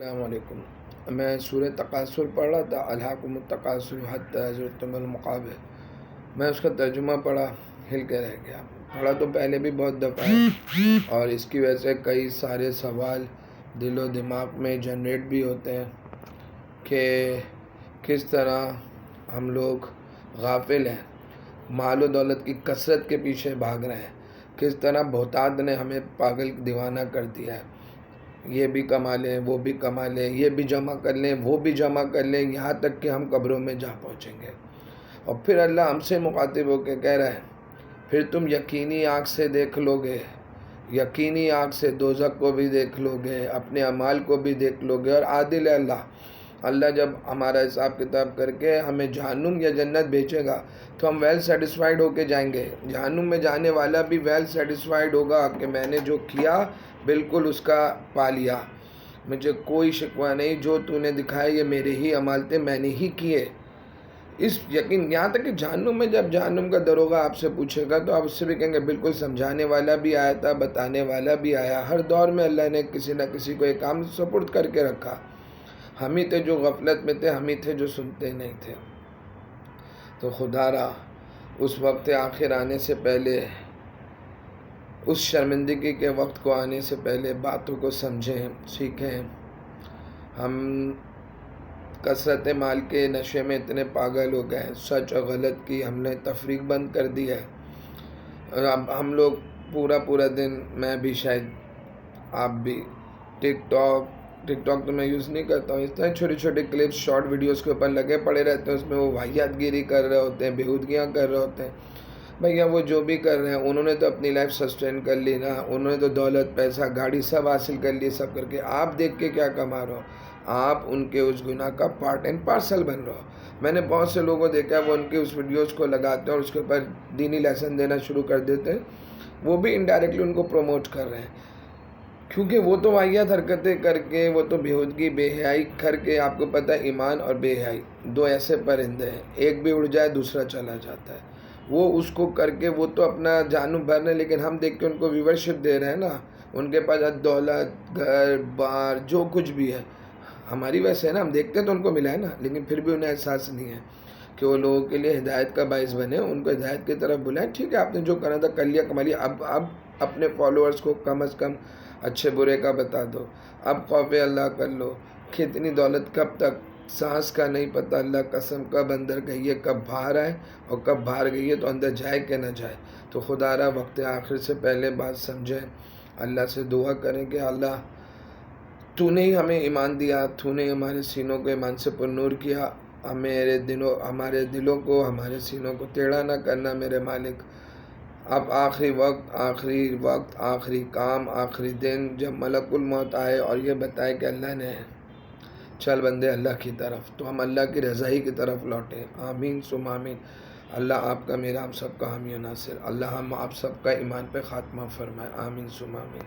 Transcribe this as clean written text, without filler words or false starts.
السلام علیکم۔ میں سورہ تکاثر پڑھ رہا تھا، الہاکم التکاثر حتی زرتم المقابر۔ میں اس کا ترجمہ پڑھا، ہل کے رہ گیا۔ پڑھا تو پہلے بھی بہت دفعہ ہے اور اس کی وجہ سے کئی سارے سوال دل و دماغ میں جنریٹ بھی ہوتے ہیں کہ کس طرح ہم لوگ غافل ہیں، مال و دولت کی کثرت کے پیچھے بھاگ رہے ہیں، کس طرح بہتات نے ہمیں پاگل دیوانہ کر دیا ہے۔ یہ بھی کما لیں، وہ بھی کما لیں، یہ بھی جمع کر لیں، وہ بھی جمع کر لیں، یہاں تک کہ ہم قبروں میں جا پہنچیں گے۔ اور پھر اللہ ہم سے مخاطب ہو کے کہہ رہا ہے پھر تم یقینی آنکھ سے دیکھ لو گے، یقینی آنکھ سے دوزخ کو بھی دیکھ لو گے، اپنے اعمال کو بھی دیکھ لو گے۔ اور عادل ہے اللہ جب ہمارا حساب کتاب کر کے ہمیں جہنم یا جنت بھیجے گا تو ہم ویل سیٹسفائیڈ ہو کے جائیں گے۔ جہنم میں جانے والا بھی ویل سیٹسفائیڈ ہوگا کہ میں نے جو کیا بالکل اس کا پا لیا، مجھے کوئی شکوہ نہیں، جو تو نے دکھایا یہ میرے ہی اعمال تھے، میں نے ہی کیے۔ اس یقین یہاں تک کہ جہنم میں جب جہنم کا دروغہ آپ سے پوچھے گا تو آپ اس سے بھی کہیں گے بالکل سمجھانے والا بھی آیا تھا، بتانے والا بھی آیا۔ ہر دور میں اللہ نے کسی نہ کسی کو ایک کام سپرد کر کے رکھا۔ ہم ہی تھے جو غفلت میں تھے، ہم ہی تھے جو سنتے نہیں تھے۔ تو خدا را اس وقت آخر آنے سے پہلے، اس شرمندگی کے وقت کو آنے سے پہلے باتوں کو سمجھیں، سیکھیں۔ ہم کثرت مال کے نشے میں اتنے پاگل ہو گئے، سچ اور غلط کی ہم نے تفریق بند کر دی ہے۔ اور اب ہم لوگ پورا دن، میں بھی شاید، آپ بھی، ٹک ٹاک تو میں یوز نہیں کرتا ہوں، اس طرح چھوٹی چھوٹی کلپس، شارٹ ویڈیوز کے اوپر لگے پڑے رہتے ہیں، اس میں وہ واہیات گیری کر رہے ہوتے ہیں، بےہودگیاں کر رہے ہوتے ہیں۔ بھیا وہ جو بھی کر رہے ہیں انہوں نے تو اپنی لائف سسٹین کر لی نا، انہوں نے تو دولت، پیسہ، گاڑی سب حاصل کر لی، سب کر کے آپ دیکھ کے کیا کما رہے ہو؟ آپ ان کے اس گناہ کا پارٹ اینڈ پارسل بن رہے ہو۔ میں نے بہت سے لوگوں کو دیکھا ہے وہ ان کے اس ویڈیوز کو لگاتے ہیں اور اس کے اوپر دینی لیسن دینا شروع کر دیتے ہیں، وہ بھی انڈائریکٹلی ان کو پروموٹ کر رہے ہیں، کیونکہ وہ تو واہیات حرکتیں کر کے، وہ تو بےہودگی، بے حیائی کر کے، آپ کو پتہ ہے ایمان اور بے حیائی دو ایسے پرندے ہیں، ایک بھی اڑ جائے دوسرا چلا جاتا ہے۔ وہ اس کو کر کے وہ تو اپنا جانم بھر رہے ہیں، لیکن ہم دیکھ کے ان کو ویورشپ دے رہے ہیں نا، ان کے پاس دولت، گھر بار، جو کچھ بھی ہے ہماری ویسے ہے نا، ہم دیکھتے ہیں تو ان کو ملا ہے نا، لیکن پھر بھی انہیں احساس نہیں ہے کہ وہ لوگوں کے لیے ہدایت کا باعث بنے، ان کو ہدایت کی طرف بلائیں۔ ٹھیک ہے آپ نے جو کرنا تھا کر لیا، کما لیا، اب اپنے فالوورز کو کم از کم اچھے برے کا بتا دو، اب خوف اللہ کر لو کہ اتنی دولت کب تک، سانس کا نہیں پتہ، اللہ قسم کب اندر گئی ہے، کب باہر آئے اور کب باہر گئی ہے، تو اندر جائے کہ نہ جائے۔ تو خدا را وقت آخر سے پہلے بات سمجھیں، اللہ سے دعا کریں کہ اللہ تو نے ہی ہمیں ایمان دیا، تو نے ہمارے سینوں کو ایمان سے پر نور کیا، ہمارے دلوں کو، ہمارے سینوں کو ٹیڑھا نہ کرنا میرے مالک۔ اب آخری وقت، آخری کام، آخری دن، جب ملک الموت آئے اور یہ بتائے کہ اللہ نے چل بندے اللہ کی طرف، تو ہم اللہ کی رضائی کی طرف لوٹیں۔ آمین ثم آمین۔ اللہ آپ کا، میرا، ہم سب کا حامی و ناصر۔ اللہ ہم آپ سب کا ایمان پہ خاتمہ فرمائے۔ آمین ثم آمین۔